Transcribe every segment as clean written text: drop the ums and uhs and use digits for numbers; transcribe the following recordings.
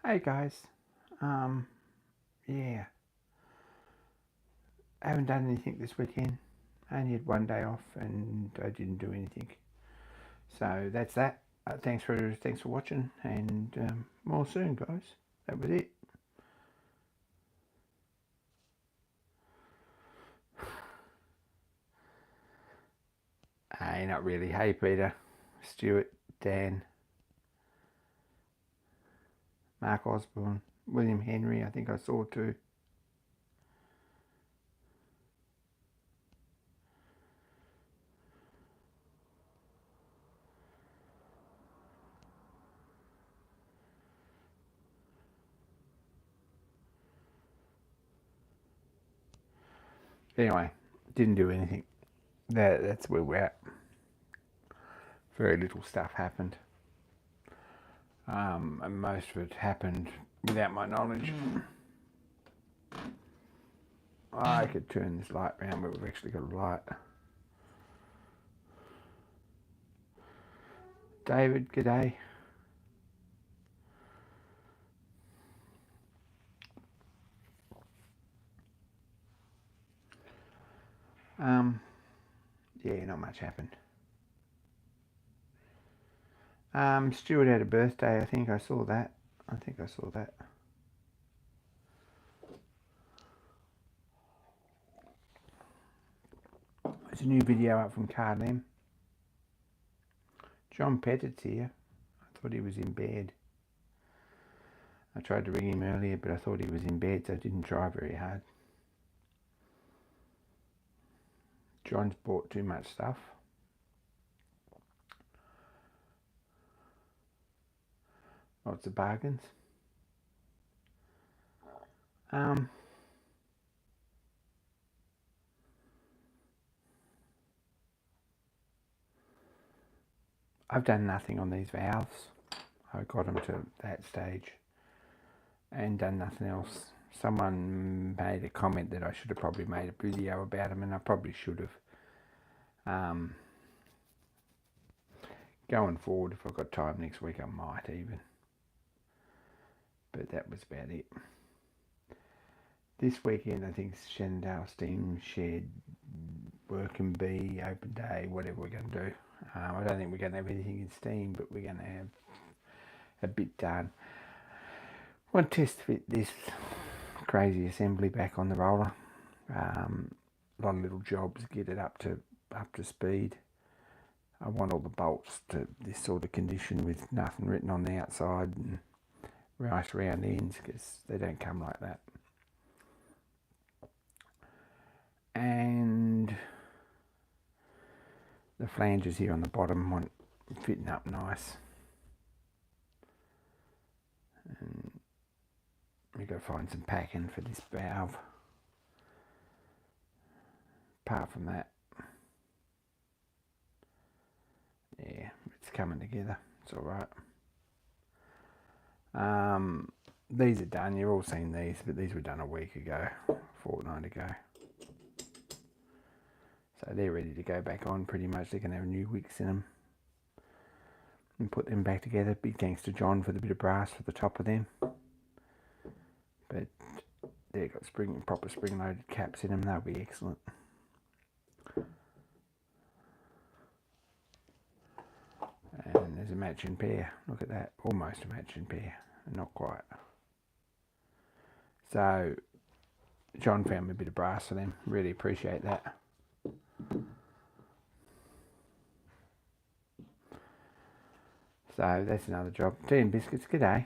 Hey guys, um, yeah, I haven't done anything this weekend. I only had one day off and I didn't do anything. So that's that. Thanks for watching, and more soon, guys. That was it. Hey, not really. Hey, Peter, Stuart, Dan, Mark Osborne, William Henry. I think I saw too. Anyway, didn't do anything. That's where we're at. Very little stuff happened. And most of it happened without my knowledge. I could turn this light around, but we've actually got a light. David, g'day. Yeah, not much happened. Stuart had a birthday, I think I saw that. There's a new video up from Cardem. John Pettit's here. I thought he was in bed. I tried to ring him earlier, but I thought he was in bed, so I didn't try very hard. John's bought too much stuff. Lots of bargains. I've done nothing on these valves. I got them to that stage and done nothing else. Someone made a comment that I should have probably made a video about them, and I probably should have. Going forward, if I've got time next week, I might even. But that was about it. This weekend, I think Shenandoah Steam Shed, Work and Be, Open Day, whatever we're going to do. I don't think we're going to have anything in Steam, but we're going to have a bit done. I want to test fit this crazy assembly back on the roller. A lot of little jobs, get it up to speed. I want all the bolts to this sort of condition with nothing written on the outside and nice round ends, because they don't come like that. And the flanges here on the bottom want fitting up nice. And we've got to find some packing for this valve. Apart from that, yeah, it's coming together. It's alright. These are done. You've all seen these, but these were done a week ago, a fortnight ago. So they're ready to go back on pretty much. They're going to have new wicks in them and put them back together. Big thanks to John for the bit of brass for the top of them. But they've got proper spring-loaded caps in them. They'll be excellent. And there's a matching pair. Look at that. Almost a matching pair. Not quite. So John found me a bit of brass for them. Really appreciate that. So that's another job. Tea and biscuits, g'day.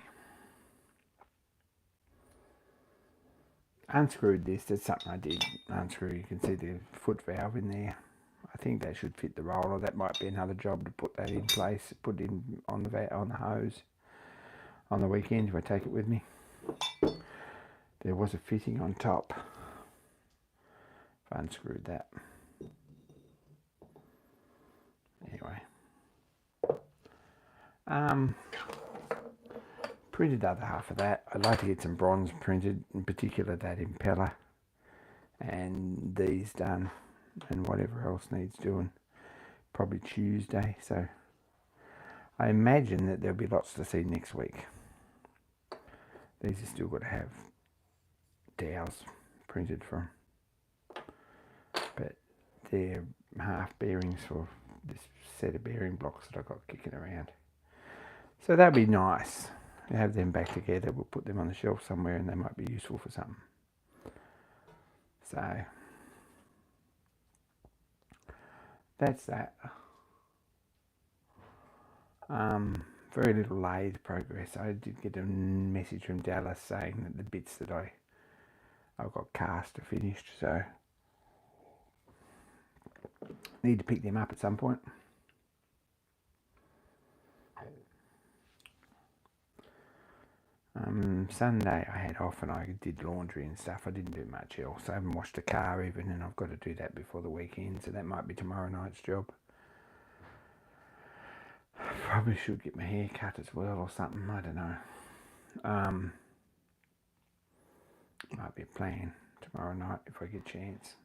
Unscrewed this, that's something I did unscrew. You can see the foot valve in there. I think that should fit the roller. That might be another job to put that in place, put it in on the hose on the weekend if I take it with me. There was a fitting on top. I've unscrewed that. Anyway. Printed the other half of that. I'd like to get some bronze printed, in particular that impeller, and these done, and whatever else needs doing. Probably Tuesday, so I imagine that there'll be lots to see next week. These have still got to have dowels printed from, but they're half bearings for this set of bearing blocks that I've got kicking around. So that'd be nice. We have them back together. We'll put them on the shelf somewhere, and they might be useful for something. So that's that. Very little lathe progress. I did get a message from Dallas saying that the bits that I've got cast are finished, so need to pick them up at some point. Sunday I had off and I did laundry and stuff. I didn't do much else. I haven't washed the car even, and I've got to do that before the weekend, so that might be tomorrow night's job. Probably should get my hair cut as well or something, I don't know. Might be a plan tomorrow night if I get a chance.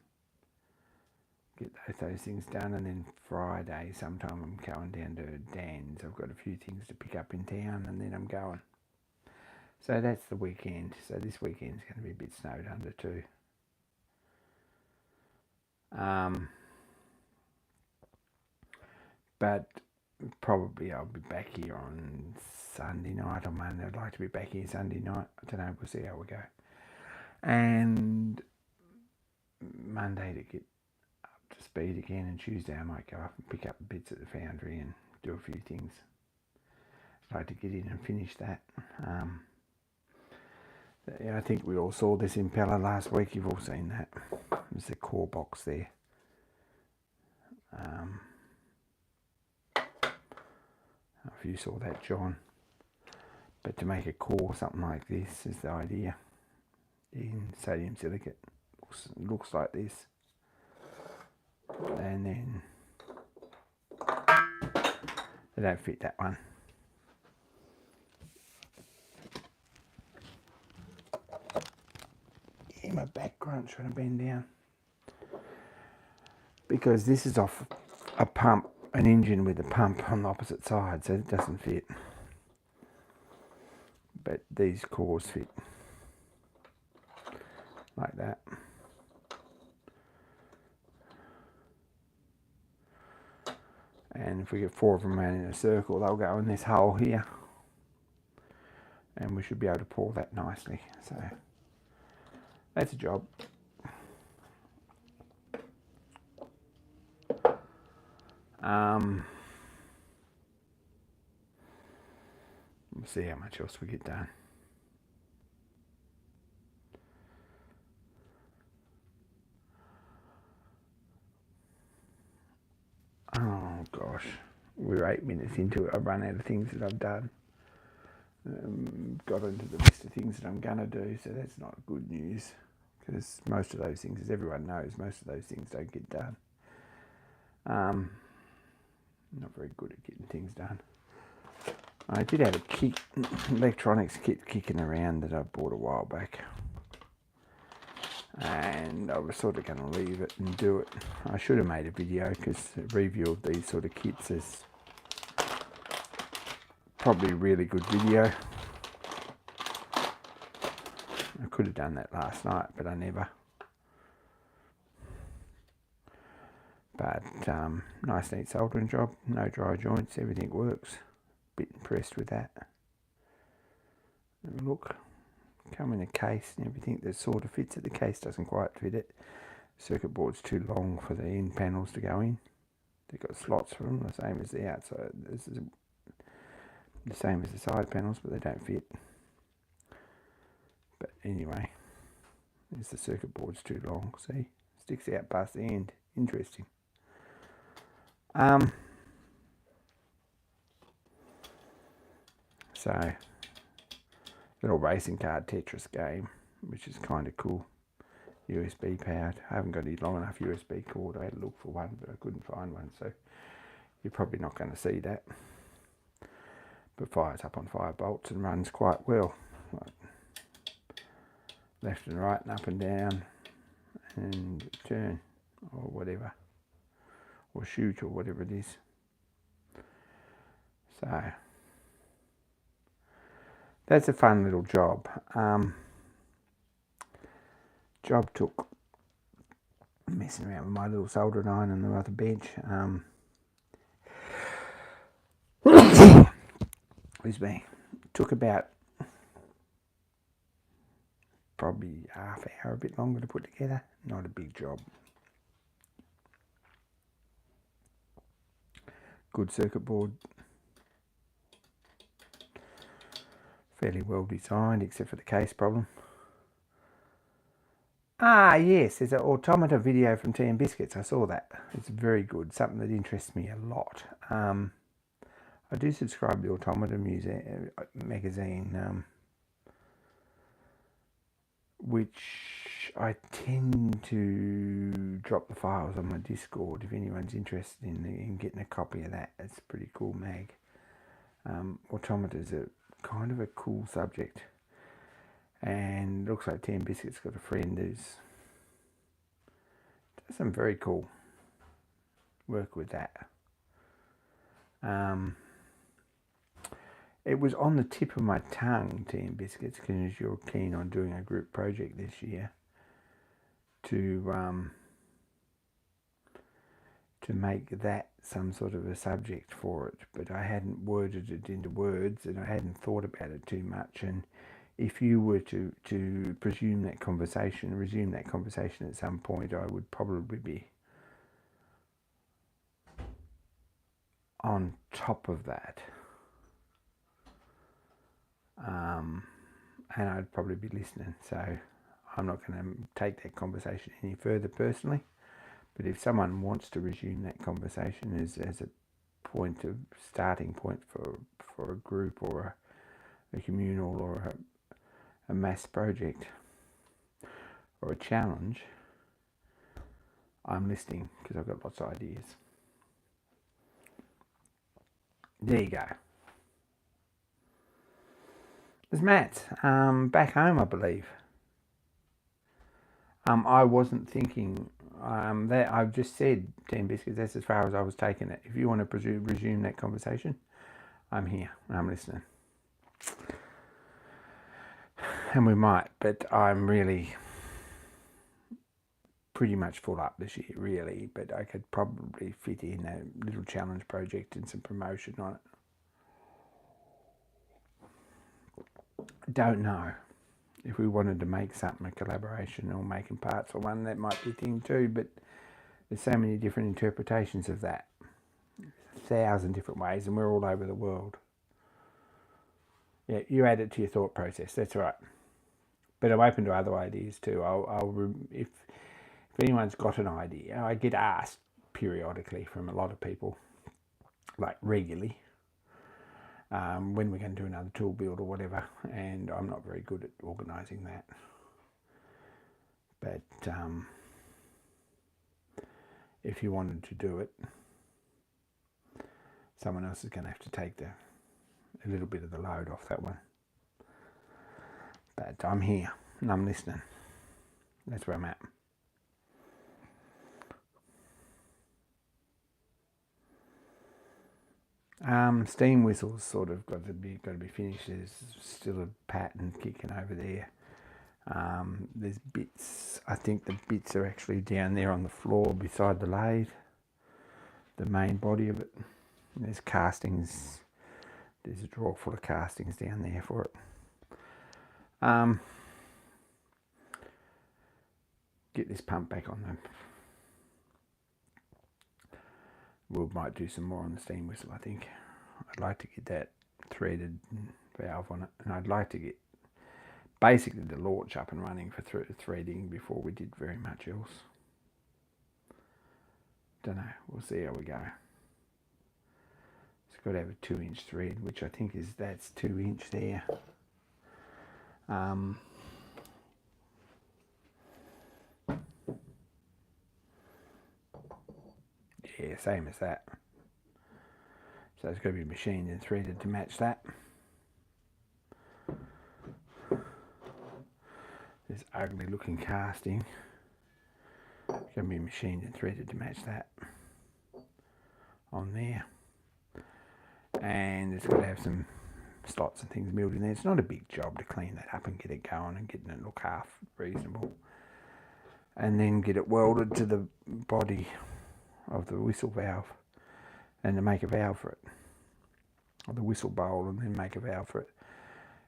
Get those things done, and then Friday sometime I'm going down to Dan's. I've got a few things to pick up in town, and then I'm going. So that's the weekend. So this weekend's going to be a bit snowed under too. But probably I'll be back here on Sunday night or Monday. I'd like to be back here Sunday night. I don't know. We'll see how we go. And Monday to get up to speed again, and Tuesday I might go up and pick up bits at the foundry and do a few things. I'd like to get in and finish that. Yeah, I think we all saw this impeller last week. You've all seen that. There's the core box there. If you saw that, John. But to make a core something like this is the idea. In sodium silicate. Looks like this. And then they don't fit that one. Yeah, my back grunt trying to bend down. Because this is off a pump, an engine with a pump on the opposite side, so it doesn't fit. But these cores fit like that. And if we get 4 of them around in a circle, they'll go in this hole here. And we should be able to pour that nicely. So that's a job. We'll see how much else we get done. Oh gosh, we're 8 minutes into it. I've run out of things that I've done. Got into the list of things that I'm gonna do, so that's not good news, because most of those things, as everyone knows, most of those things don't get done. Not very good at getting things done. I did have a kit, electronics kit kicking around that I bought a while back, and I was sort of going to leave it and do it. I should have made a video, because a review of these sort of kits is probably a really good video. I could have done that last night, but I never. But nice neat soldering job, no dry joints, everything works. Bit impressed with that. Look, come in a case and everything that sort of fits it. The case doesn't quite fit it. Circuit board's too long for the end panels to go in. They've got slots for them, the same as the outside. This is the same as the side panels, but they don't fit. But anyway, there's the circuit board's too long. See, sticks out past the end. Interesting. So, little racing car Tetris game, which is kind of cool. USB powered. I haven't got any long enough USB cord. I had to look for one, but I couldn't find one, so you're probably not going to see that. But fires up on 5 volts and runs quite well. Like left and right and up and down and turn or whatever. Or shoot or whatever it is. So that's a fun little job. Job took messing around with my little soldering iron on the other bench. Excuse me. Took about probably half hour, a bit longer to put together. Not a big job. Good circuit board. Fairly well designed, except for the case problem. Ah, yes, there's an automata video from Tea and Biscuits. I saw that. It's very good. Something that interests me a lot. I do subscribe to the Automata magazine, which I tend to drop the files on my Discord if anyone's interested in getting a copy of that. It's a pretty cool mag. Automata is a kind of a cool subject, and looks like Tea and Biscuits got a friend who's does some very cool work with that. It was on the tip of my tongue, Tea and Biscuits, because you're keen on doing a group project this year, to make that some sort of a subject for it, but I hadn't worded it into words, and I hadn't thought about it too much. And if you were to resume that conversation at some point, I would probably be on top of that. And I'd probably be listening. So I'm not going to take that conversation any further personally. But if someone wants to resume that conversation as a starting point for a group or a communal or a mass project or a challenge, I'm listening, because I've got lots of ideas. There you go. There's Matt, back home, I believe. I wasn't thinking that. I've just said, Tea and Biscuits, that's as far as I was taking it. If you want to resume that conversation, I'm here. I'm listening. And we might, but I'm really pretty much full up this year, really. But I could probably fit in a little challenge project and some promotion on it. Don't know if we wanted to make something a collaboration or making parts for one. That might be a thing too, but there's so many different interpretations of that, 1,000 different ways, and we're all over the world. Yeah, you add it to your thought process. That's right. But I'm open to other ideas too. If anyone's got an idea, I get asked periodically from a lot of people, like regularly, when we're going to do another tool build or whatever, and I'm not very good at organising that. But if you wanted to do it, someone else is going to have to take a little bit of the load off that one. But I'm here and I'm listening. That's where I'm at. Steam whistles sort of got to be finished. There's still a pattern kicking over there. There's bits. I think the bits are actually down there on the floor beside the lathe, the main body of it. There's castings. There's a drawer full of castings down there for it. Get this pump back on them. We might do some more on the steam whistle, I think. I'd like to get that threaded valve on it, and I'd like to get basically the launch up and running for threading before we did very much else. Don't know, we'll see how we go. It's got to have a 2-inch thread, which I think that's 2-inch there. Yeah, same as that. So it's got to be machined and threaded to match that. This ugly looking casting. It's going to be machined and threaded to match that on there. And it's got to have some slots and things milled in there. It's not a big job to clean that up and get it going and getting it look half reasonable. And then get it welded to the body of the whistle valve and to make a valve for it. Or the whistle bowl, and then make a valve for it.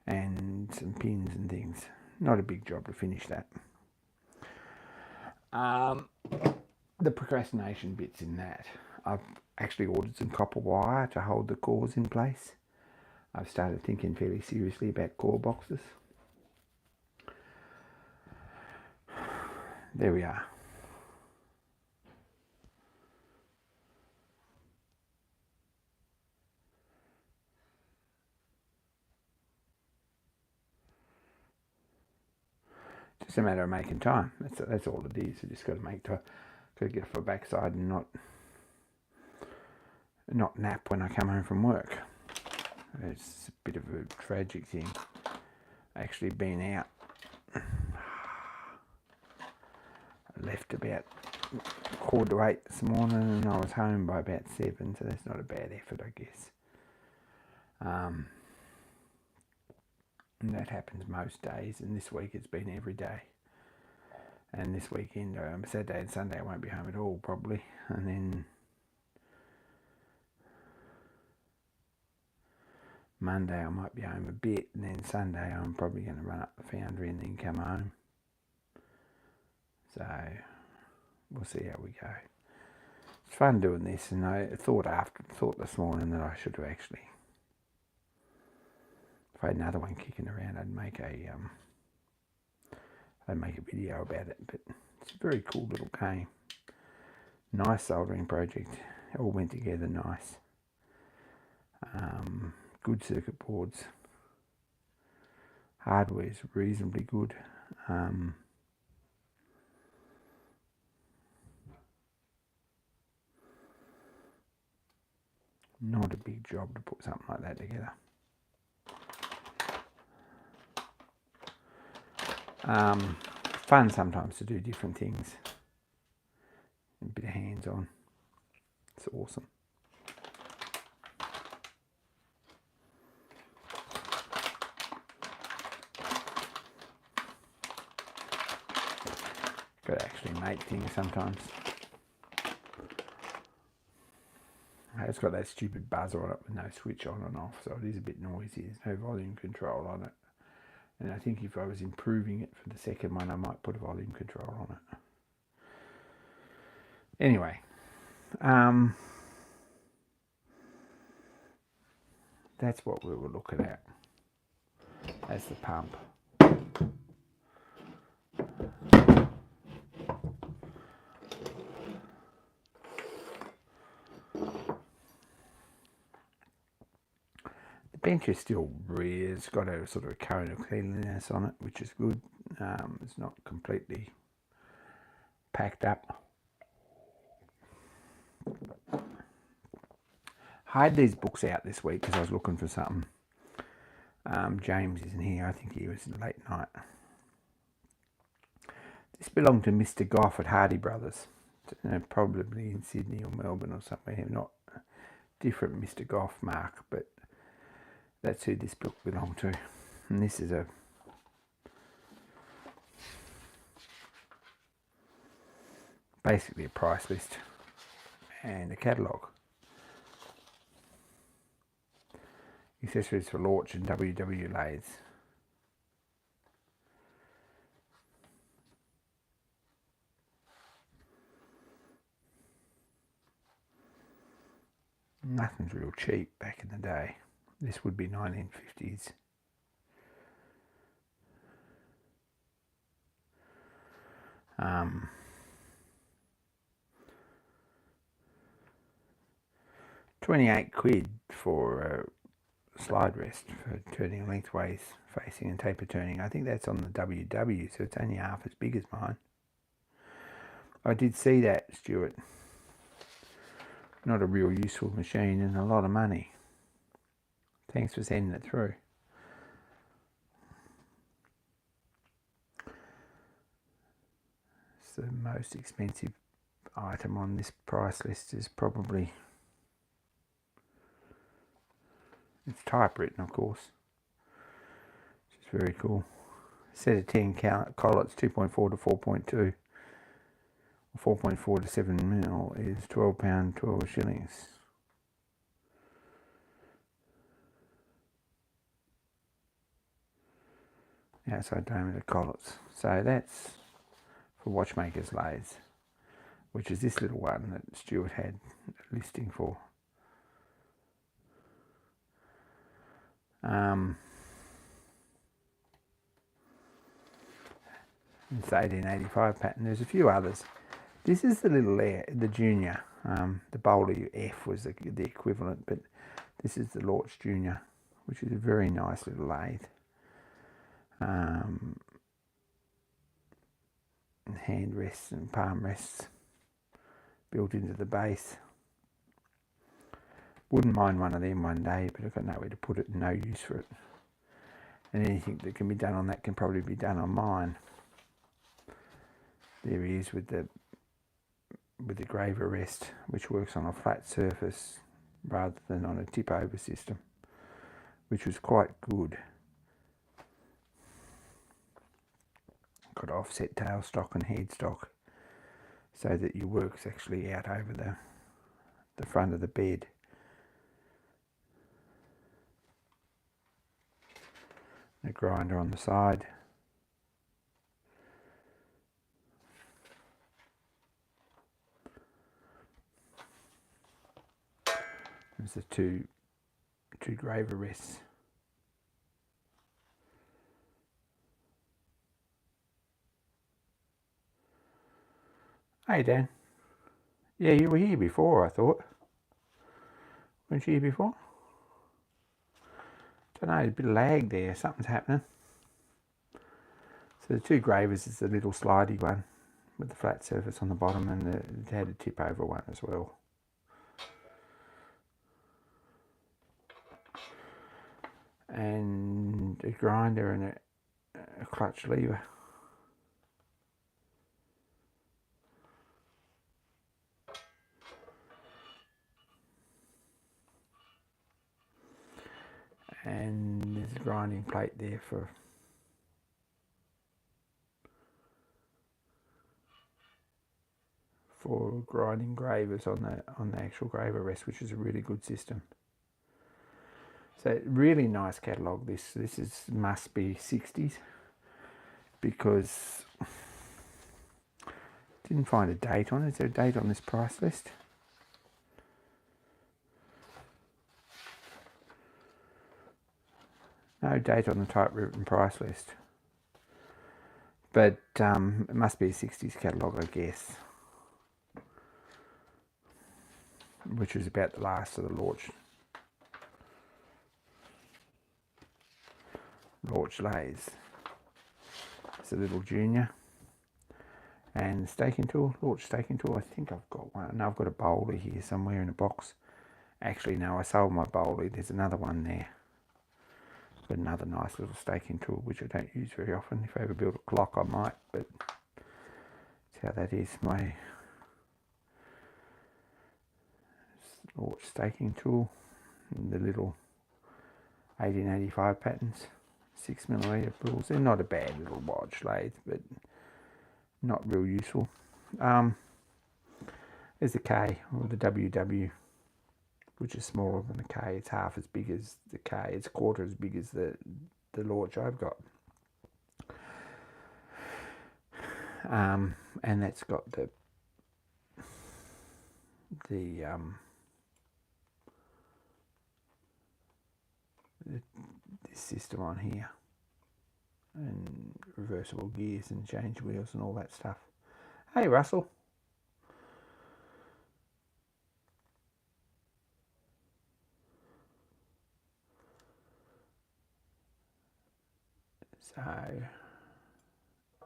And some pins and things. Not a big job to finish that. The procrastination bits in that. I've actually ordered some copper wire to hold the cores in place. I've started thinking fairly seriously about core boxes. There we are. Just a matter of making time. That's all it is. You just got to make time. Got to get off my backside and not nap when I come home from work. It's a bit of a tragic thing. Actually been out. I left about 7:45 this morning and I was home by about 7, so that's not a bad effort, I guess. And that happens most days, and this week it's been every day. And this weekend, Saturday and Sunday, I won't be home at all probably, and then Monday I might be home a bit, and then Sunday I'm probably going to run up the foundry and then come home. So we'll see how we go. It's fun doing this, and I thought this morning that I should have actually, if I had another one kicking around, I'd make a video about it. But it's a very cool little game. Nice soldering project. It all went together nice. Good circuit boards. Hardware is reasonably good. Not a big job to put something like that together. Fun sometimes to do different things. A bit of hands-on. It's awesome. Got to actually make things sometimes. It's got that stupid buzzer on it with no switch on and off, so it is a bit noisy. There's no volume control on it. And I think if I was improving it for the second one, I might put a volume control on it. Anyway, that's what we were looking at as the pump. The bench is still rear. It's got a sort of a coat of cleanliness on it, which is good. It's not completely packed up. I had these books out this week because I was looking for something. James isn't here. I think he was late night. This belonged to Mr. Goff at Hardy Brothers. Probably in Sydney or Melbourne or somewhere. Not a different Mr. Goff mark, but that's who this book belonged to. And this is basically a price list and a catalogue. Accessories for Lorch and WW lathes. Nothing's real cheap back in the day. This would be 1950s. £28 for a slide rest for turning lengthways, facing and taper turning. I think that's on the WW, so it's only half as big as mine. I did see that, Stuart. Not a real useful machine and a lot of money. Thanks for sending it through. It's the most expensive item on this price list is probably It's typewritten, of course, which is very cool. Set of 10 collets, 2.4 to 4.2, 4.4 to 7 mil is £12, 12 shillings. Outside diameter collets. So that's for watchmakers lathes, which is this little one that Stuart had a listing for. It's the 1885 pattern. There's a few others. This is the little the junior. The Bowley F was the equivalent, but this is the Lorch Junior, which is a very nice little lathe. Hand rests and palm rests built into the base. Wouldn't mind one of them one day, but I've got nowhere to put it and no use for it. And anything that can be done on that can probably be done on mine. There he is with the graver rest, which works on a flat surface rather than on a tip over system, which was quite good. Got offset tailstock and headstock so that your work's actually out over the front of the bed. A grinder on the side. There's the two graver rests. Hey Dan. Yeah, you were here before, I thought. Weren't you here before? Don't know, there's a bit of lag there, something's happening. So the two gravers is the little slidey one with the flat surface on the bottom, and it had a tip over one as well. And a grinder and a clutch lever. And there's a grinding plate there for grinding gravers on the actual graver rest, which is a really good system. So really nice catalogue. This must be 60s, because didn't find a date on it. Is there a date on this price list? No date on the typewritten price list, but it must be a 60s catalogue, I guess, which was about the last of the Lorch lathes. It's a little junior. And staking tool, Lorch staking tool. I think I've got one. No, I've got a Bowley here somewhere in a box. Actually, no, I sold my Bowley. There's another one there. Got another nice little staking tool, which I don't use very often. If I ever build a clock, I might, but that's how that is. My Lorch staking tool, and the little 1885 patterns, 6mm pulls. They're not a bad little watch lathe, but not real useful. There's the K, or the WW, which is smaller than the K. It's half as big as the K. It's a quarter as big as the Lorch I've got. And that's got this system on here, and reversible gears and change wheels and all that stuff. Hey Russell. So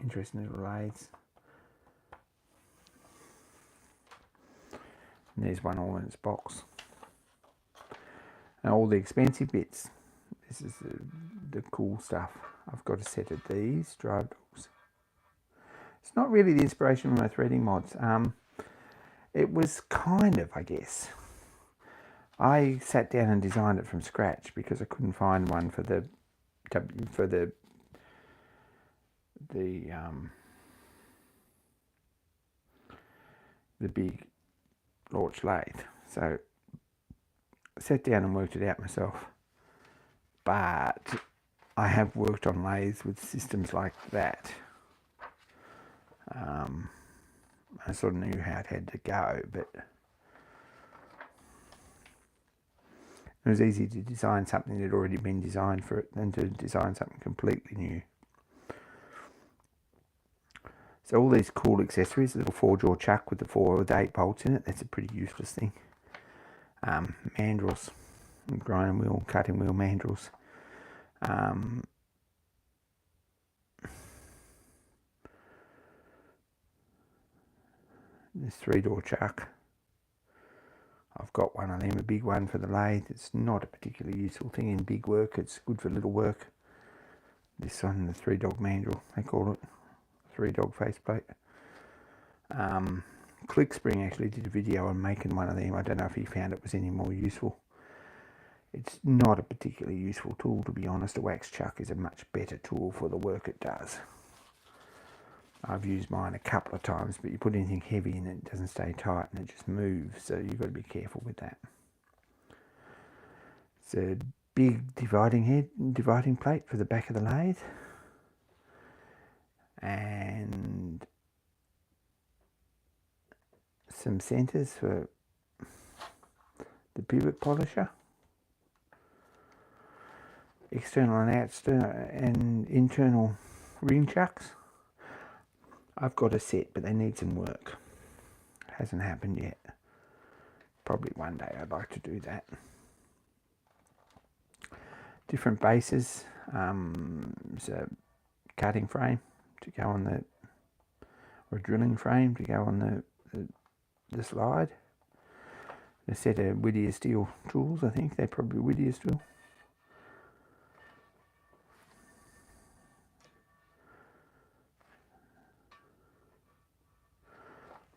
interesting little lathes. And there's one all in its box. And all the expensive bits. This is the cool stuff. I've got a set of these drive dogs. It's not really the inspiration of my threading mods. It was kind of, I guess. I sat down and designed it from scratch because I couldn't find one for the big launch lathe. So I sat down and worked it out myself. But I have worked on lathes with systems like that. I sort of knew how it had to go, but it was easy to design something that had already been designed for it than to design something completely new. So all these cool accessories, a little 4-jaw chuck with the 4 or 8 bolts in it, that's a pretty useless thing. Mandrels, grinding wheel, cutting wheel mandrels. This 3-door chuck. I've got one of them, a big one for the lathe. It's not a particularly useful thing in big work. It's good for little work. This one, the 3-dog mandrel, they call it. 3-dog faceplate. Click Spring actually did a video on making one of them. I don't know if he found it was any more useful. It's not a particularly useful tool, to be honest. A wax chuck is a much better tool for the work it does. I've used mine a couple of times, but you put anything heavy in it, it doesn't stay tight and it just moves, so you've got to be careful with that. It's a big dividing plate for the back of the lathe, and some centers for the pivot polisher, external and internal ring chucks. I've got a set, but they need some work. It hasn't happened yet. Probably one day I'd like to do that. Different bases. There's a cutting frame to go on the, or a drilling frame to go on the slide. A set of Whittier steel tools, I think. They're probably Whittier steel.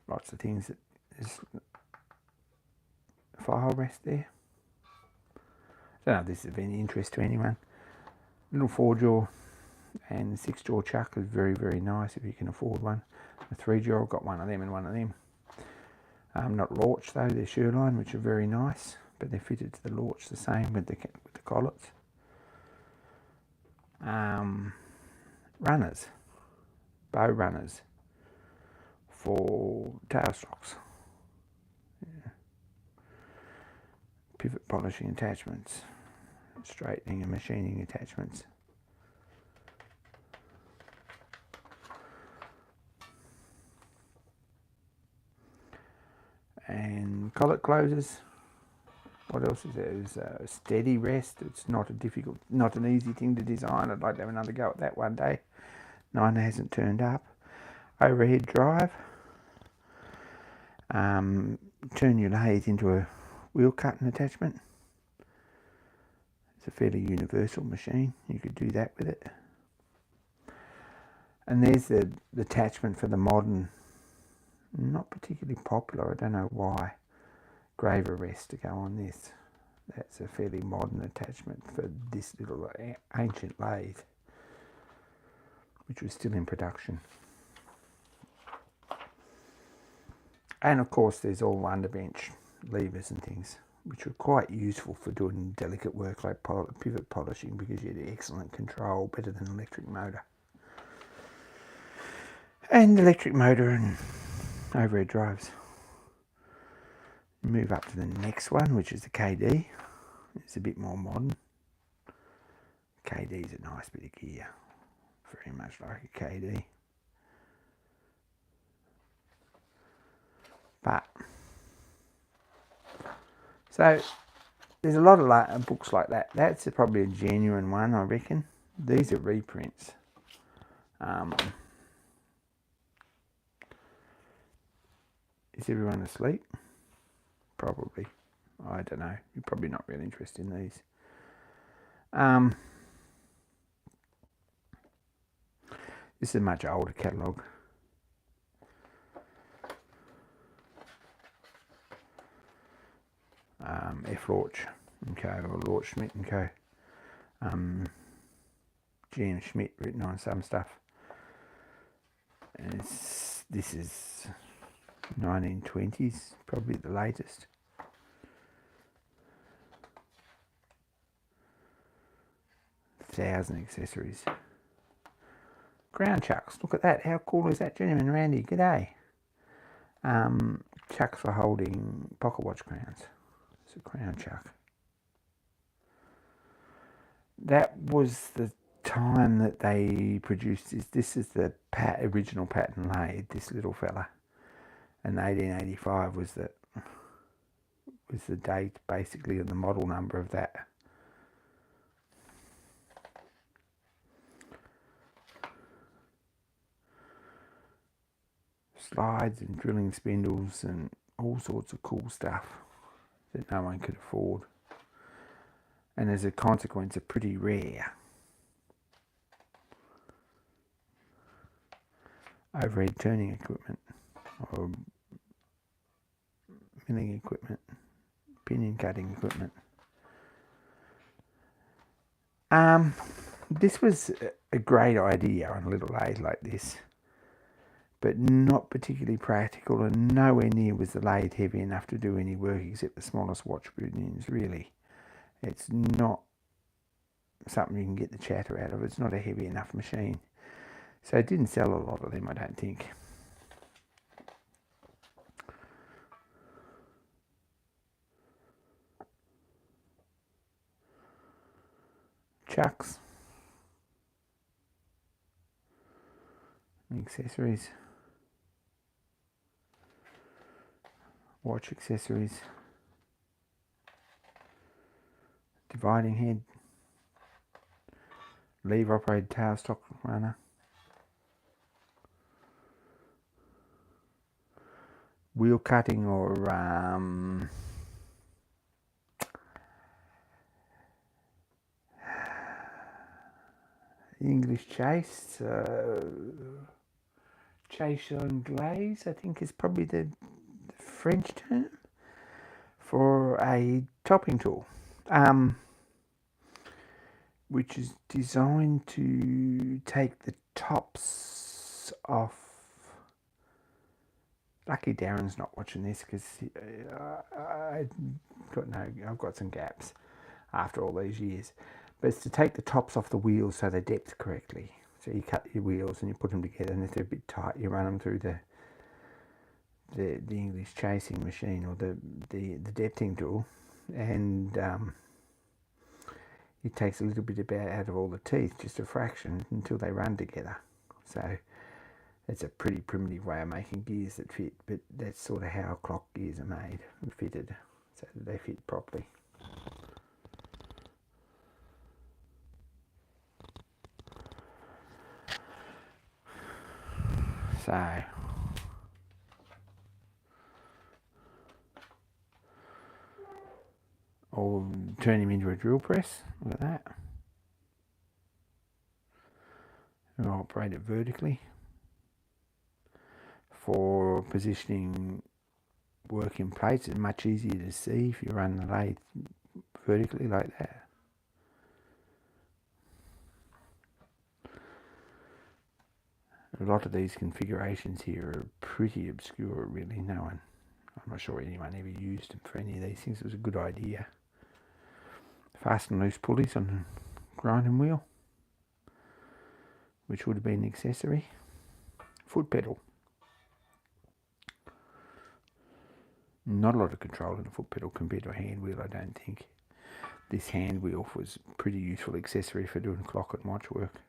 Lots of things. There's a file rest there. I don't know if this is of any interest to anyone. Little 4-jaw and 6-jaw chuck is very, very nice if you can afford one. A 3-jaw, I've got one of them and one of them. Not Lorch though, they're Sherline, which are very nice, but they're fitted to the Lorch the same with the collets. Runners, bow runners for tailstocks. Yeah. Pivot polishing attachments, straightening and machining attachments. And collet closers. What else is there? There's a steady rest. It's not an easy thing to design. I'd like to have another go at that one day. Mine hasn't turned up. Overhead drive. Turn your lathe into a wheel cutting attachment. It's a fairly universal machine. You could do that with it. And there's the attachment for the modern, not particularly popular, I don't know why, graver rest to go on this. That's a fairly modern attachment for this little ancient lathe, which was still in production. And of course there's all underbench levers and things, which were quite useful for doing delicate work like pivot polishing, because you had excellent control, better than electric motor. And electric motor and overhead drives. Move up to the next one, which is the KD. It's a bit more modern. KD's a nice bit of gear, very much like a KD. But so there's a lot of books like that. That's probably a genuine one, I reckon. These are reprints. Is everyone asleep? Probably. I don't know. You're probably not really interested in these. This is a much older catalogue. F. Lorch and Co. or Lorch Schmidt and Co. GM Schmidt written on some stuff. And this is 1920s, probably the latest. Thousand accessories. Ground chucks. Look at that. How cool is that, gentleman? Randy, g'day. Chucks for holding pocket watch crowns. It's a crown chuck. That was the time that they produced this. This is the original patent lathe, this little fella. And 1885 was the date, basically, and the model number of that. Slides and drilling spindles and all sorts of cool stuff that no one could afford. And as a consequence, are pretty rare. Overhead turning equipment or milling equipment, pinion cutting equipment. This was a great idea on a little lathe like this, but not particularly practical, and nowhere near was the lathe heavy enough to do any work except the smallest watch pinions, really. It's not something you can get the chatter out of. It's not a heavy enough machine. So it didn't sell a lot of them, I don't think. Chucks. Accessories. Watch accessories. Dividing head. Lever operated tail stock runner. Wheel cutting or English chase. Chase on glaze, I think, is probably the French term for a topping tool, which is designed to take the tops off. Lucky Darren's not watching this because I've got some gaps after all these years. But it's to take the tops off the wheels so they're depth correctly. So you cut your wheels and you put them together, and if they're a bit tight, you run them through the English chasing machine or the depthing tool, and it takes a little bit out of all the teeth, just a fraction, until they run together. So it's a pretty primitive way of making gears that fit, but that's sort of how clock gears are made and fitted, so that they fit properly. So or turn him into a drill press. Look at that. And I'll operate it vertically for positioning working plates. It's much easier to see if you run the lathe vertically like that. A lot of these configurations here are pretty obscure, really. I'm not sure anyone ever used them for any of these things. It was a good idea. Fast and loose pulleys on a grinding wheel, which would have been an accessory. Foot pedal. Not a lot of control in a foot pedal compared to a hand wheel, I don't think. This hand wheel was a pretty useful accessory for doing clock and watch work.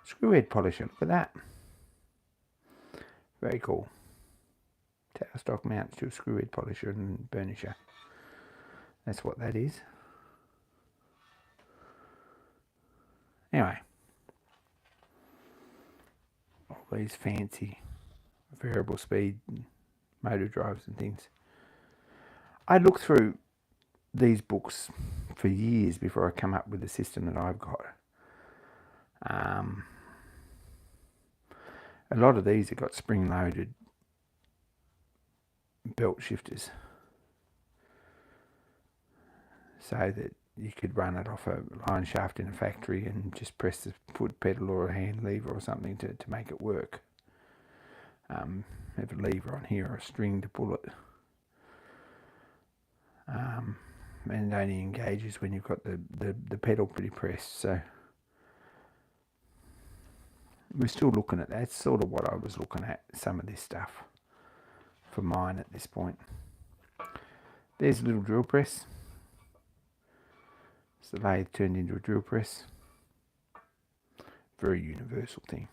Screw head polisher, look at that. Very cool. Tower stock mounts to a screw head polisher and burnisher. That's what that is. Anyway, all these fancy variable speed motor drives and things. I looked through these books for years before I come up with the system that I've got. A lot of these have got spring-loaded belt shifters, so that you could run it off a line shaft in a factory and just press the foot pedal or a hand lever or something to make it work. Have a lever on here or a string to pull it. And it only engages when you've got the pedal pretty pressed. So we're still looking at that. That's sort of what I was looking at, some of this stuff for mine at this point. There's a little drill press. It's the lathe turned into a drill press. Very universal thing.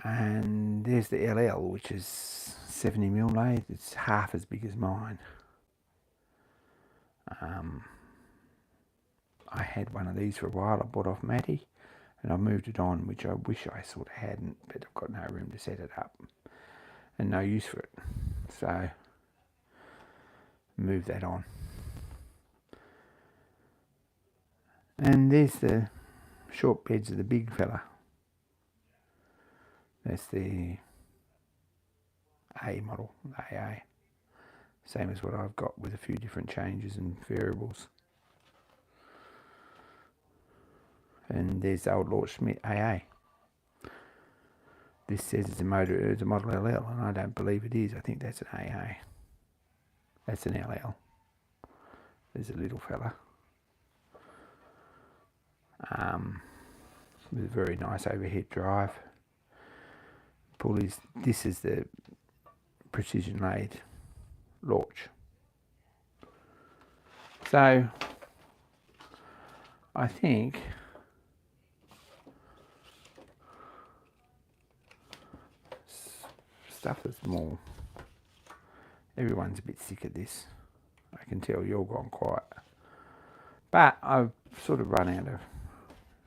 And there's the LL, which is 70mm lathe. It's half as big as mine. I had one of these for a while. I bought off Matty, and I moved it on, which I wish I sort of hadn't, but I've got no room to set it up and no use for it. So move that on. And there's the short beds of the big fella. That's the A model, AA. Same as what I've got, with a few different changes and variables. And there's the old Lord Schmidt AA. This says it's a model LL, and I don't believe it is. I think that's an AA. That's an LL. There's a little fella. With a very nice overhead drive. Pulleys. This is the precision lathe launch. So I think stuff that's more, everyone's a bit sick of this. I can tell you're gone quiet. But I've sort of run out of,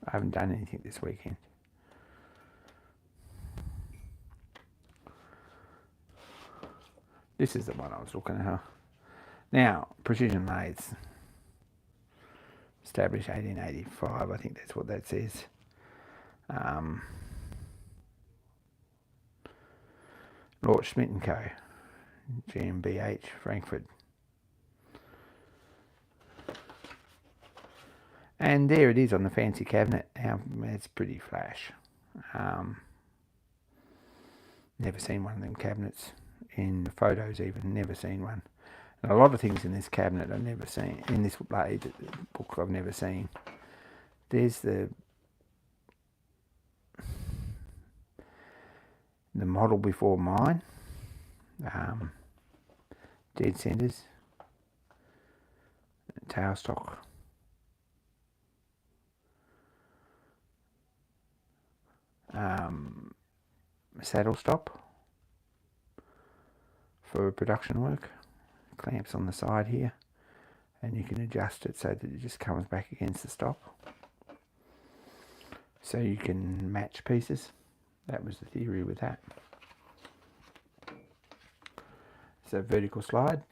I haven't done anything this weekend. This is the one I was looking at. Now, precision lathes. Established 1885, I think that's what that says. Lord Schmidt & Co. GmbH, Frankfurt. And there it is on the fancy cabinet. It's pretty flash. Never seen one of them cabinets. In the photos even, never seen one. And a lot of things in this cabinet I've never seen. In this lathe book I've never seen. There's the model before mine. Dead centers. Tailstock. Saddle stop for production work. Clamps on the side here, and you can adjust it so that it just comes back against the stop, so you can match pieces. That was the theory with that. It's a vertical slide,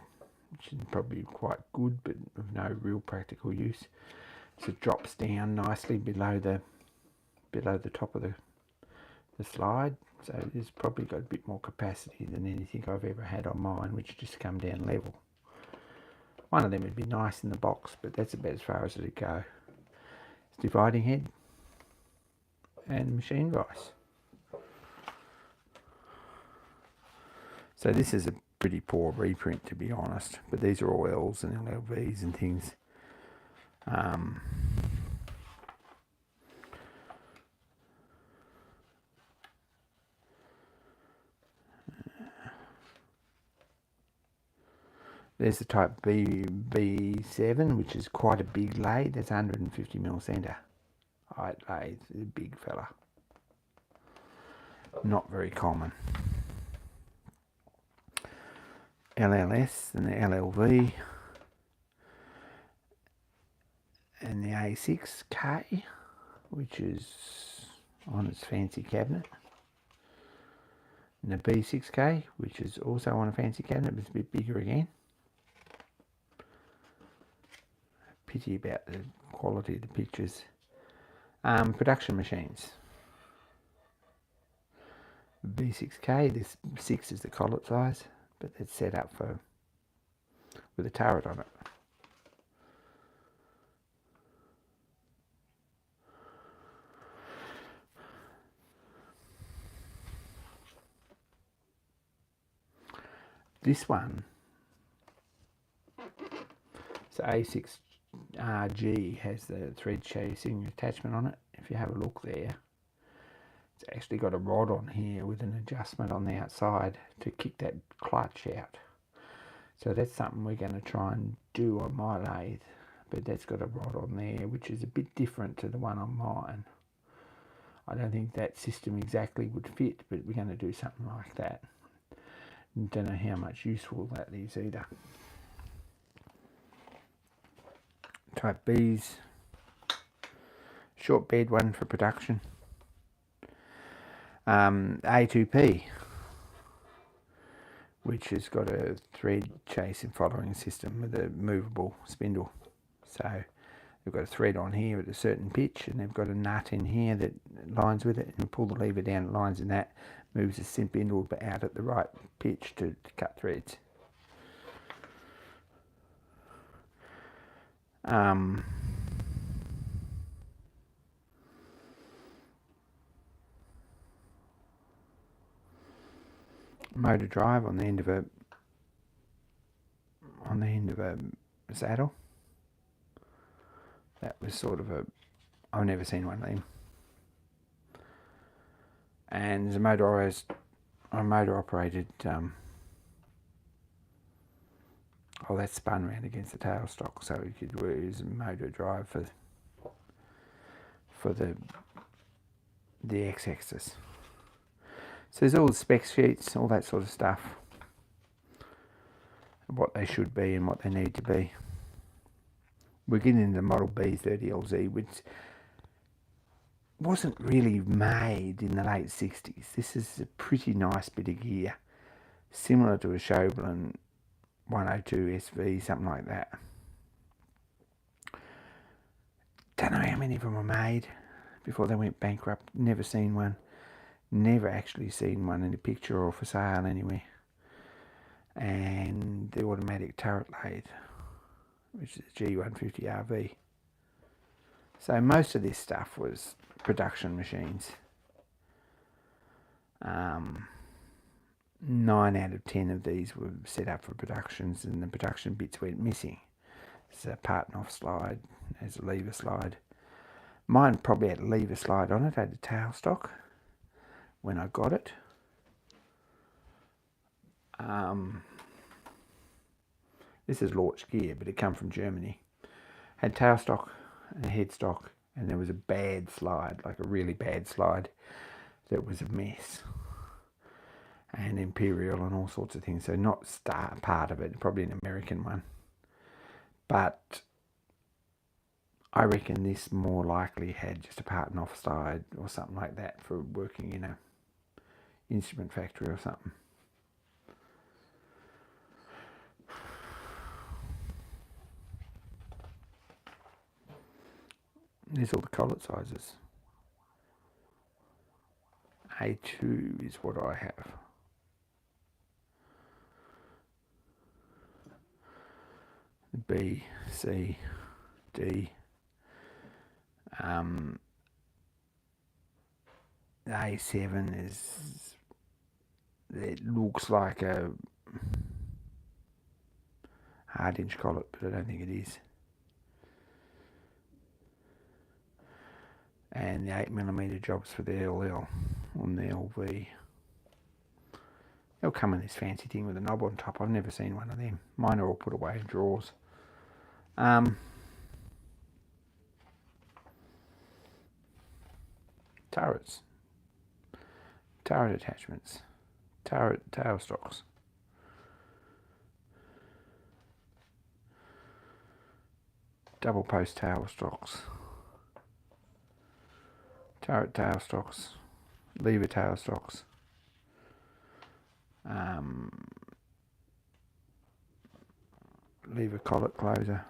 which is probably quite good, but of no real practical use. So it drops down nicely below the top of the slide, so it's probably got a bit more capacity than anything I've ever had on mine, which just come down level. One of them would be nice in the box, but that's about as far as it'd go. It's dividing head and machine vise. So this is a pretty poor reprint, to be honest, but these are all L's and LLVs and things. There's the type B7, which is quite a big lathe. That's 150mm centre height lathe. It's a big fella. Not very common. LLS and the LLV and the A6K, which is on its fancy cabinet. And the B6K, which is also on a fancy cabinet, but it's a bit bigger again. Pity about the quality of the pictures. Production machines. B6K, this 6 is the collet size, but it's set up for with a turret on it. This one, so A6RG, has the thread chasing attachment on it. If you have a look there, it's actually got a rod on here with an adjustment on the outside to kick that clutch out. So that's something we're going to try and do on my lathe, but that's got a rod on there, which is a bit different to the one on mine. I don't think that system exactly would fit, but we're going to do something like that. Don't know how much useful that is either. Type B's, short bed one for production. A2P, which has got a thread chase and following system with a movable spindle. So they've got a thread on here at a certain pitch, and they've got a nut in here that lines with it, and you pull the lever down, it lines in that, moves the spindle out at the right pitch to cut threads. Motor drive on the end of a saddle. That was sort of I've never seen one of them. And there's a motor operated that spun around against the tailstock, so you could use a motor drive for the x-axis. So there's all the spec sheets, all that sort of stuff, what they should be and what they need to be. We're getting into the Model B30LZ, which wasn't really made in the late 60s. This is a pretty nice bit of gear, similar to a Chauvelin 102 SV, something like that. Don't know how many of them were made before they went bankrupt. Never seen one. Never actually seen one in a picture or for sale anywhere. And the automatic turret lathe, which is G150RV. So most of this stuff was production machines. 9 out of 10 of these were set up for productions, and the production bits went missing. It's a part and off slide, there's a lever slide. Mine probably had a lever slide on it, had a tailstock when I got it. This is Lorch gear, but it come from Germany. Had tailstock and headstock, and there was a bad slide, like a really bad slide, that was a mess. And Imperial and all sorts of things. So not part of it, probably an American one. But I reckon this more likely had just a part and off slide or something like that for working in a instrument factory or something. There's all the collet sizes. A2 is what I have. B, C, D. The A7 is, it looks like a hard inch collet, but I don't think it is. And the 8mm jobs for the LL on the LV. They'll come in this fancy thing with a knob on top. I've never seen one of them. Mine are all put away in drawers. Turrets. Turret attachments. Turret tailstocks. Double post tailstocks. Turret tailstocks. Lever tailstocks. Lever collet closer.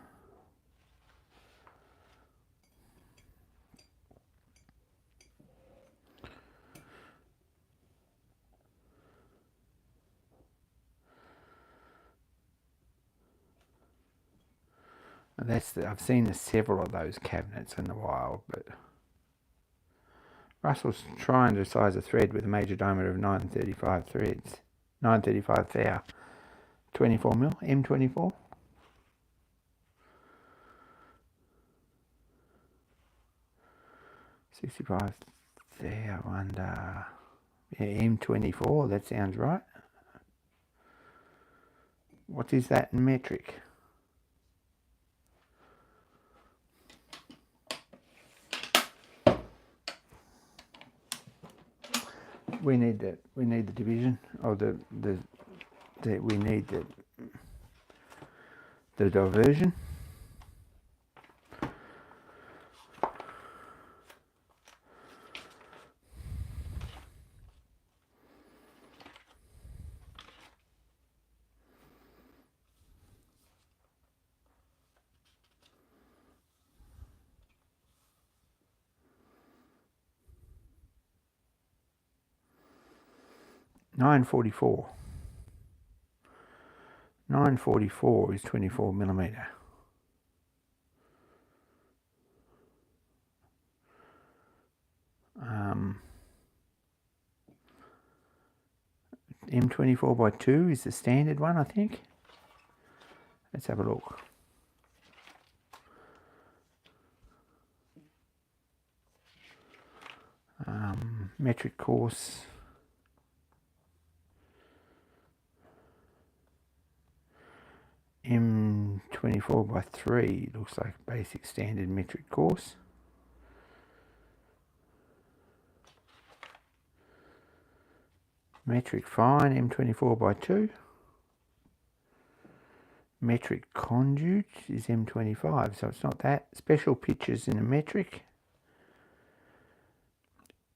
I've seen several of those cabinets in the wild, but Russell's trying to size a thread with a major diameter of 935 threads. 935 thou. 24mm, M24. $65 thou under, yeah, M24, that sounds right. What is that in metric? We need the division, or we need the diversion. $944 is 24mm. M24 by 2 is the standard one, I think. Let's have a look. Metric course. M24 by 3 looks like a basic standard metric course. Metric fine, M24 by 2. Metric conduit is M25, so it's not that. Special pitches in a metric.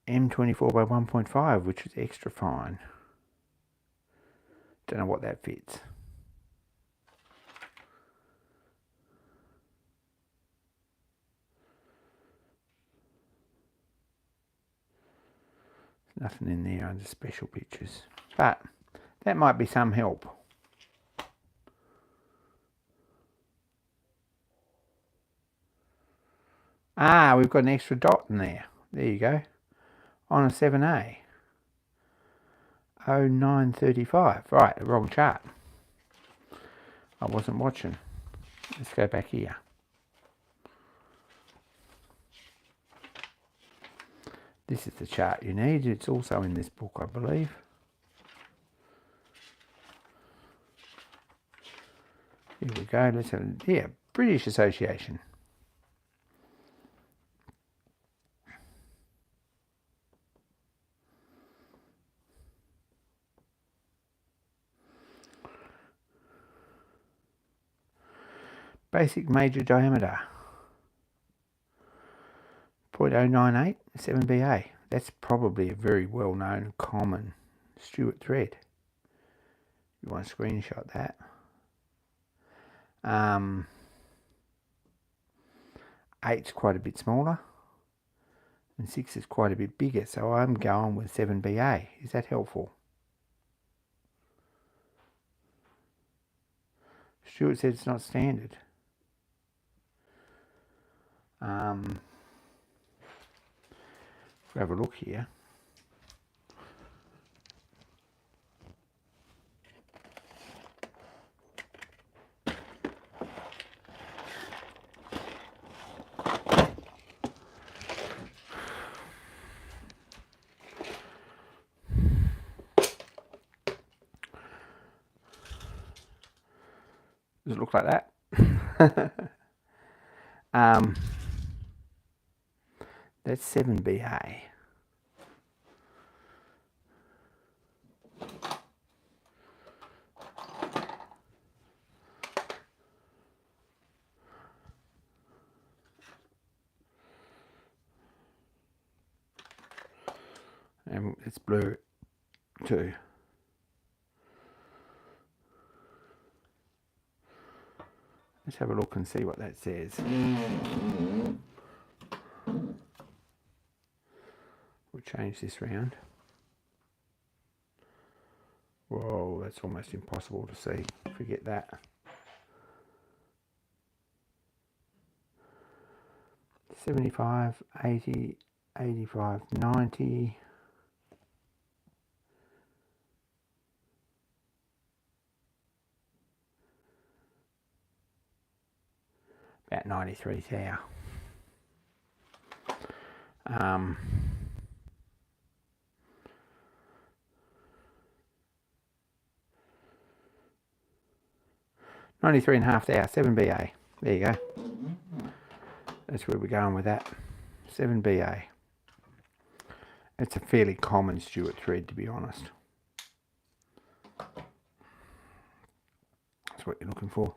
M24 by 1.5, which is extra fine. Don't know what that fits. There's nothing in there under special pitches, but that might be some help. Ah, we've got an extra dot in there. There you go. On a 7A. 0935. Right, wrong chart. I wasn't watching. Let's go back here. This is the chart you need. It's also in this book, I believe. Here we go. Let's have, yeah, British Association. Basic major diameter. 0.098 7BA. That's probably a very well-known common Stewart thread. You want to screenshot that. 8's quite a bit smaller, and 6 is quite a bit bigger, so I'm going with 7BA. Is that helpful? Stewart said it's not standard. We'll have a look here. Does it look like that? That's 7BA. And it's blue too. Let's have a look and see what that says. We'll change this round. Whoa, that's almost impossible to see. Forget that. 75, 80, 85, 90. About 93 thou. 93.5 thou, 7BA. There you go. That's where we're going with that. 7BA. It's a fairly common Stewart thread, to be honest. That's what you're looking for.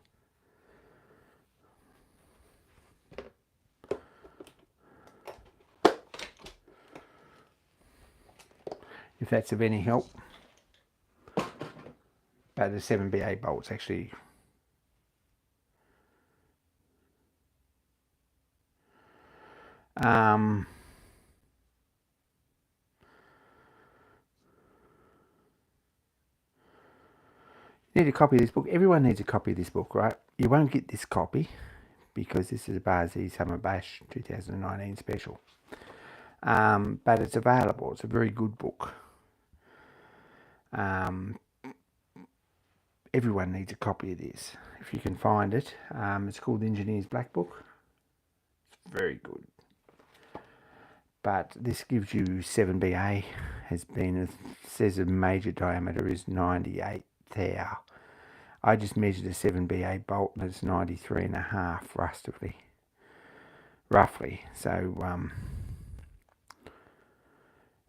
If that's of any help. But the 7BA bolt's actually you need a copy of this book. Everyone needs a copy of this book, right? You won't get this copy because this is a Barzy Summer Bash 2019 special. But it's available. It's a very good book. Everyone needs a copy of this if you can find it. It's called Engineer's Black Book. It's very good. But this gives you 7BA has been, it says a major diameter is 98 thou. I just measured a 7BA bolt and it's 93.5 roughly. So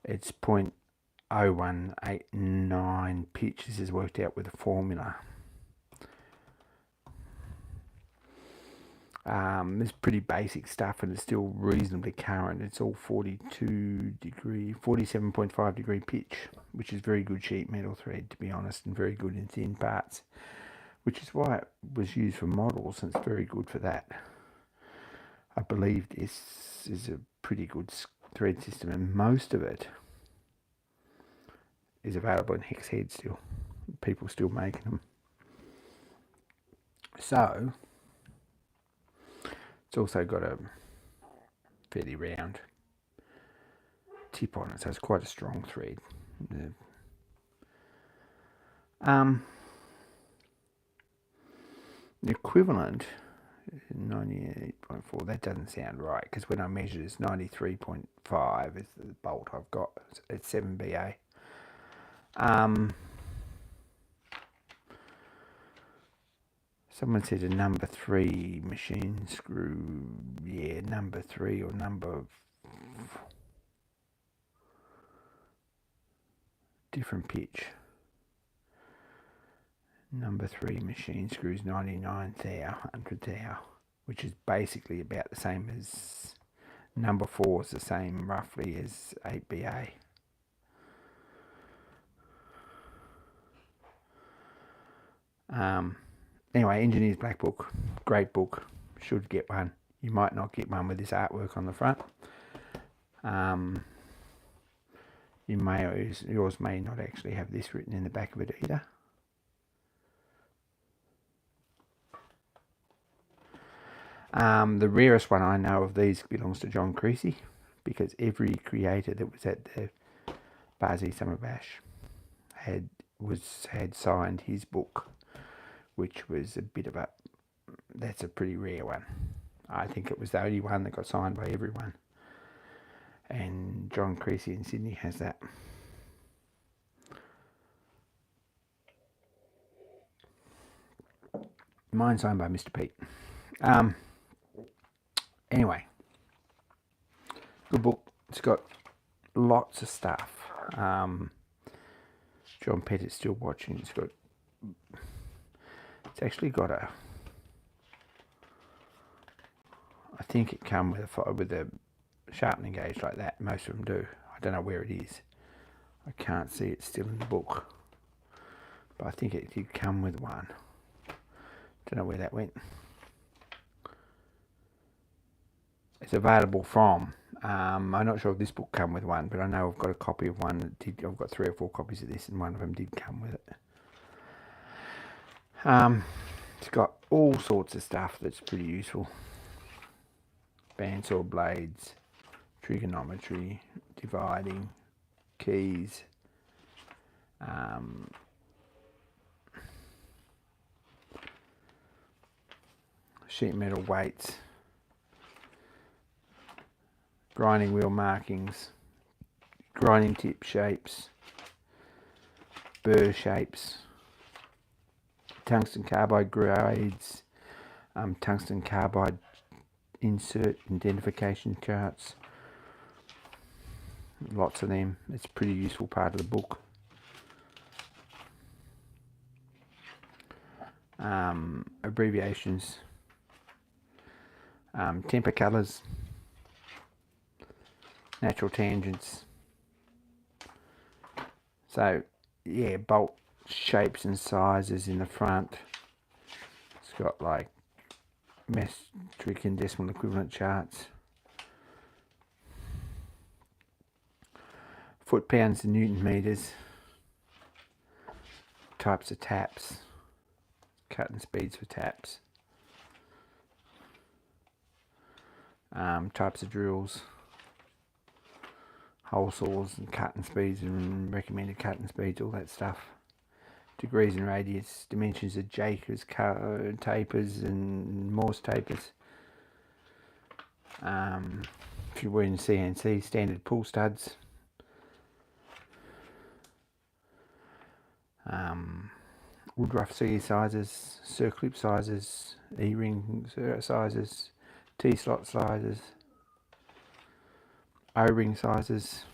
it's 0.0189 pitch. This is worked out with a formula. It's pretty basic stuff and it's still reasonably current. It's all 47.5 degree pitch, which is very good sheet metal thread, to be honest, and very good in thin parts, which is why it was used for models, and it's very good for that. I believe this is a pretty good thread system, and most of it is available in hex head still. People still making them. So it's also got a fairly round tip on it, so it's quite a strong thread. The equivalent is 98.4. That doesn't sound right because when I measured it's 93.5 is the bolt I've got. It's 7BA. Someone said a number 3 machine screw. Yeah, number 3 or number different pitch. Number 3 machine screws 99 thou, 100 thou, which is basically about the same as number 4 is the same roughly as 8BA. Anyway, Engineer's Black Book, great book, should get one. You might not get one with this artwork on the front. Yours may not actually have this written in the back of it either. The rarest one I know of these belongs to John Creasy, because every creator that was at the Barzy Summer Bash had signed his book, which was a bit of that's a pretty rare one. I think it was the only one that got signed by everyone. And John Creasy in Sydney has that. Mine signed by Mr. Pete. Anyway, good book. It's got lots of stuff. John Pettit's still watching. It's actually got I think it come with a sharpening gauge like that. Most of them do. I don't know where it is. I can't see it still in the book, but I think it did come with one. Don't know where that went. It's available from. I'm not sure if this book come with one, but I know I've got a copy of one that did. I've got 3 or 4 copies of this, and one of them did come with it. It's got all sorts of stuff that's pretty useful. bandsaw blades, trigonometry, dividing, keys, sheet metal weights, grinding wheel markings, grinding tip shapes, burr shapes, tungsten carbide grades, tungsten carbide insert identification charts, lots of them. It's a pretty useful part of the book. Abbreviations, temper colours, natural tangents. So yeah, bolt shapes and sizes in the front. It's got like metric and decimal equivalent charts, foot pounds and newton meters, types of taps, cutting speeds for taps, types of drills, hole saws and cutting speeds and recommended cutting speeds, all that stuff. Degrees and radius, dimensions of Jakers, tapers and Morse tapers. If you're wearing CNC, standard pull studs. Woodruff C sizes, circlip sizes, E-ring sizes, T-slot sizes, O-ring sizes,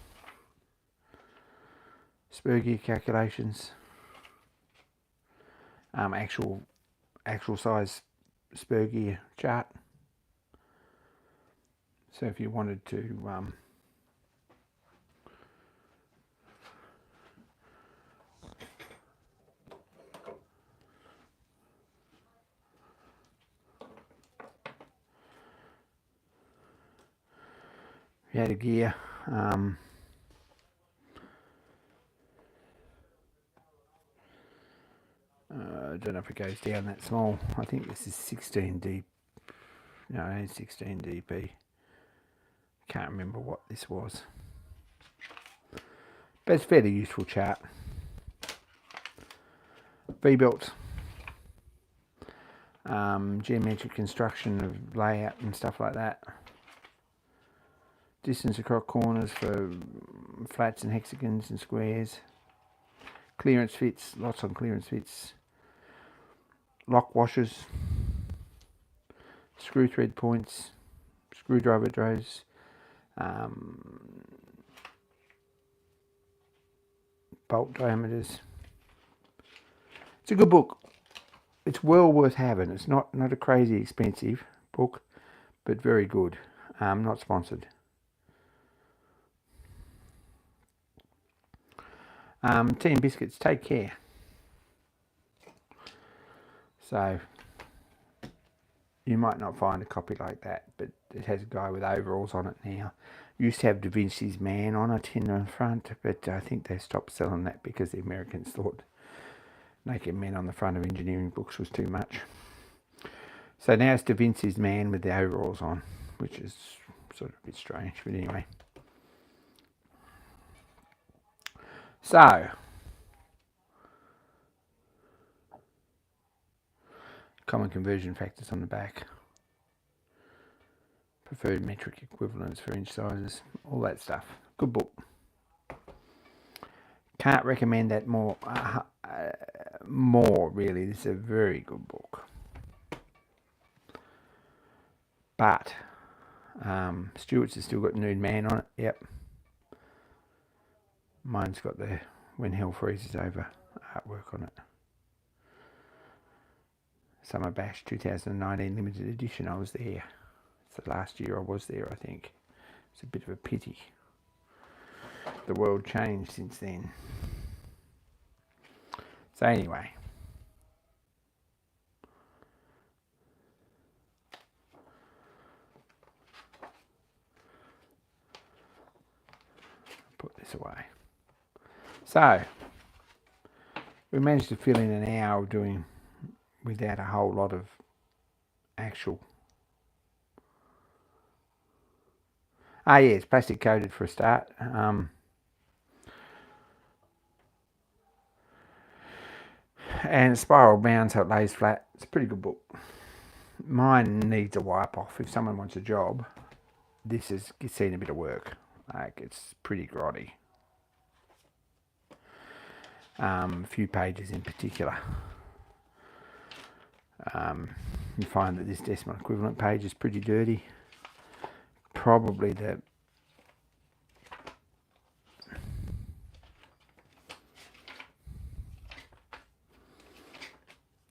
spur gear calculations, actual size spur gear chart. So if you wanted to if you had a gear, I don't know if it goes down that small. I think this is 16D. No, it's 16dp. Can't remember what this was, but it's a fairly useful chart. V-belt, geometric construction of layout and stuff like that. Distance across corners for flats and hexagons and squares. Clearance fits, lots on clearance fits. Lock washers, screw thread points, screwdriver drives, bolt diameters. It's a good book. It's well worth having. It's not a crazy expensive book, but very good. Not sponsored. Tea and biscuits, take care. So you might not find a copy like that, but it has a guy with overalls on it now. Used to have Da Vinci's Man on it in the front, but I think they stopped selling that because the Americans thought naked men on the front of engineering books was too much. So now it's Da Vinci's Man with the overalls on, which is sort of a bit strange, but anyway. So common conversion factors on the back, preferred metric equivalents for inch sizes, all that stuff. Good book. Can't recommend that more really. This is a very good book. But Stewart's has still got Nude Man on it. Yep. Mine's got the When Hell Freezes Over artwork on it. Summer Bash 2019 limited edition. I was there. It's the last year I was there, I think. It's a bit of a pity. The world changed since then. So anyway. Put this away. So, we managed to fill in an hour doing without a whole lot of actual Ah, yeah, it's plastic coated for a start. And it's spiral bound so it lays flat. It's a pretty good book. Mine needs a wipe off. If someone wants a job, this has seen a bit of work. Like, it's pretty grotty. A few pages in particular. You find that this decimal equivalent page is pretty dirty. Probably the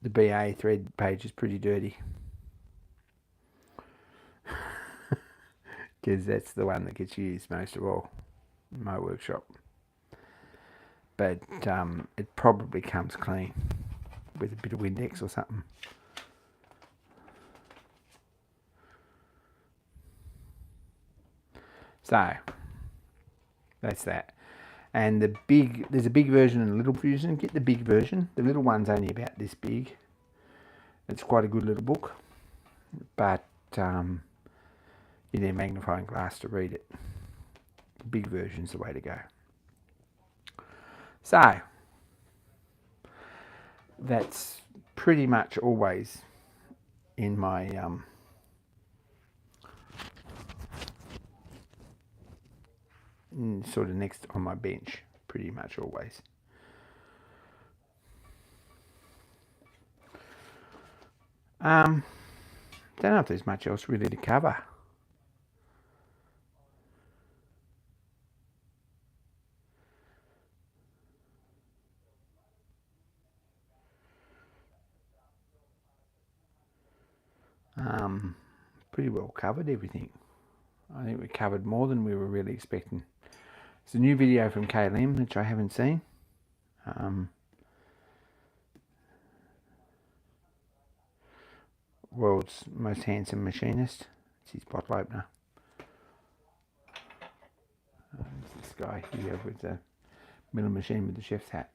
BA thread page is pretty dirty. Because that's the one that gets used most of all in my workshop. But it probably comes clean with a bit of Windex or something. So that's that. And there's a big version and a little version. Get the big version. The little one's only about this big. It's quite a good little book, but you need a magnifying glass to read it. The big version's the way to go. So that's pretty much always in my sort of next on my bench, pretty much always. Don't know if there's much else really to cover. Pretty well covered everything. I think we covered more than we were really expecting. It's a new video from KLM, which I haven't seen. World's most handsome machinist. It's his bottle opener. It's this guy here with the milling machine with the chef's hat.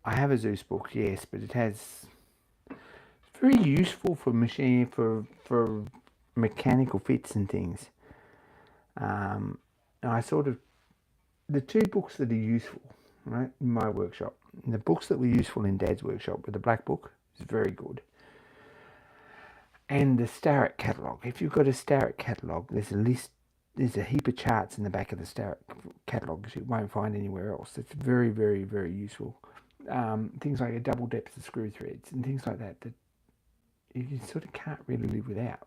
I have a Zeus book, yes, but it's very useful for for mechanical fits and things. I sort of, the two books that are useful, right, in my workshop, the books that were useful in Dad's workshop were the Black Book, is very good, and the Starrett catalogue. If you've got a Starrett catalogue, there's a heap of charts in the back of the Starrett catalogue that you won't find anywhere else. It's very, very, very useful. Things like a double depth of screw threads and things like that you sort of can't really live without.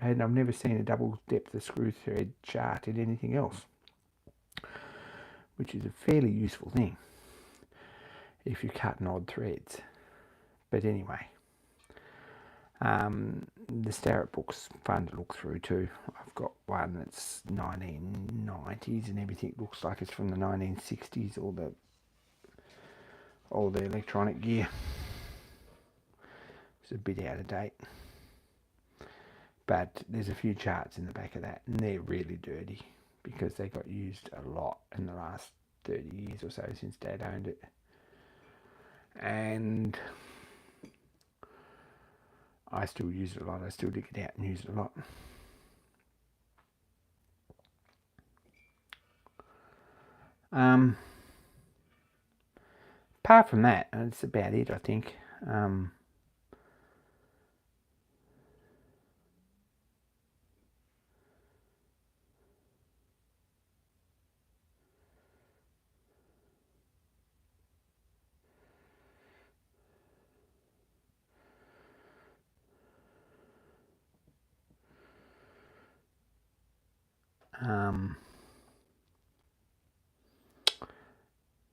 And I've never seen a double depth of screw thread chart in anything else, which is a fairly useful thing if you cut in odd threads. But anyway, the Starrett book's fun to look through too. I've got one that's 1990s and everything looks like it's from the 1960s, all the electronic gear. It's a bit out of date. But there's a few charts in the back of that, and they're really dirty because they got used a lot in the last 30 years or so since Dad owned it. And I still use it a lot. I still dig it out and use it a lot. Apart from that, that's about it, I think.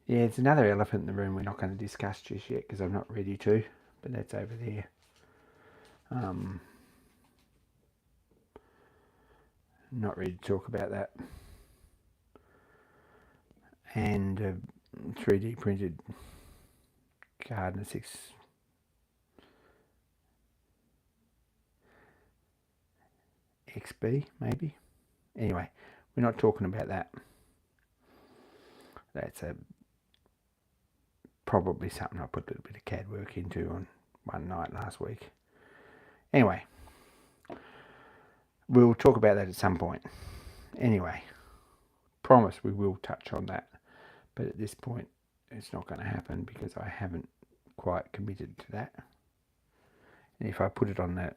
Yeah, it's another elephant in the room we're not going to discuss just yet because I'm not ready to, but that's over there. Not ready to talk about that. And a 3D printed Gardner 6 XB, maybe. Anyway, we're not talking about that. That's probably something I put a little bit of CAD work into on one night last week. Anyway, we'll talk about that at some point. Anyway, promise we will touch on that. But at this point, it's not going to happen because I haven't quite committed to that. And if I put it on that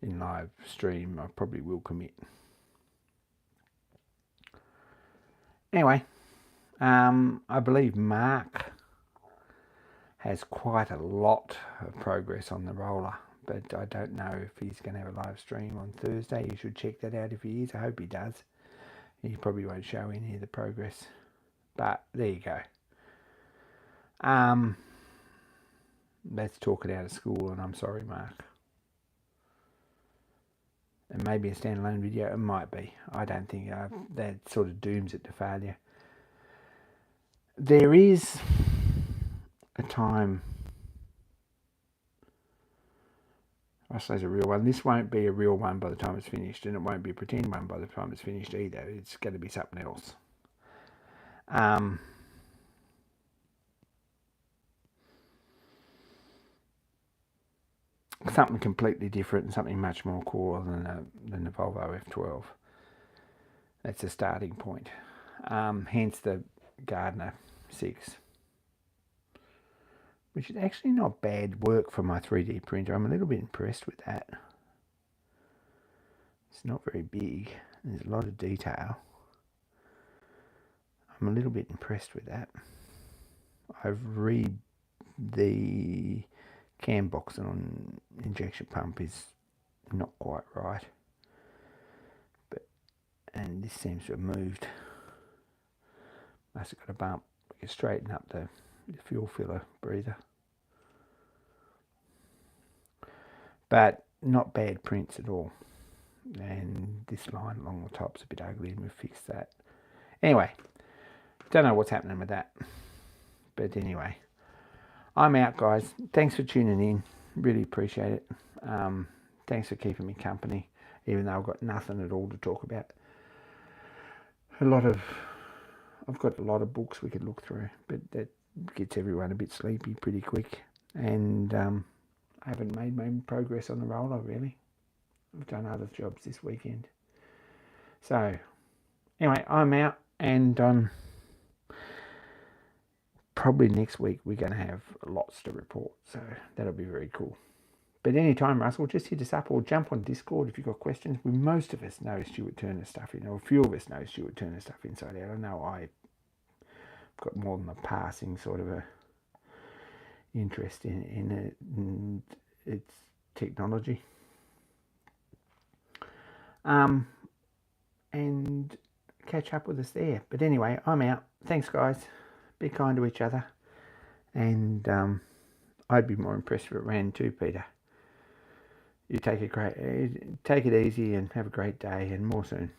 in live stream, I probably will commit. Anyway, I believe Mark has quite a lot of progress on the roller, but I don't know if he's going to have a live stream on Thursday. You should check that out if he is. I hope he does. He probably won't show any of the progress, but there you go. Let's talk it out of school, and I'm sorry, Mark. And maybe a standalone video, it might be. I don't think that sort of dooms it to failure. There is a time, I suppose a real one. This won't be a real one by the time it's finished, and it won't be a pretend one by the time it's finished either. It's going to be something else. Something completely different and something much more cool than the Volvo F12. That's a starting point. Hence the Gardner 6, which is actually not bad work for my 3D printer. I'm a little bit impressed with that. It's not very big. There's a lot of detail. I'm a little bit impressed with that. I've read the cam box on injection pump is not quite right, and this seems to have moved. Must have got a bump. We can straighten up the fuel filler breather, but not bad prints at all. And this line along the top's a bit ugly, and we've fixed that. Anyway, don't know what's happening with that, but anyway, I'm out, guys. Thanks for tuning in. Really appreciate it. Thanks for keeping me company, even though I've got nothing at all to talk about. I've got a lot of books we could look through, but that gets everyone a bit sleepy pretty quick. And I haven't made my progress on the roller, really. I've done other jobs this weekend. So, anyway, I'm out, and probably next week we're going to have lots to report, so that'll be very cool. But anytime, Russell, just hit us up or jump on Discord if you've got questions. Most of us know Stuart Turner stuff, or a few of us know Stuart Turner stuff inside out. I know I've got more than a passing sort of a interest in it and its technology. And catch up with us there. But anyway, I'm out. Thanks, guys. Be kind to each other. And I'd be more impressed if it ran too, Peter. You take it easy and have a great day, and more soon.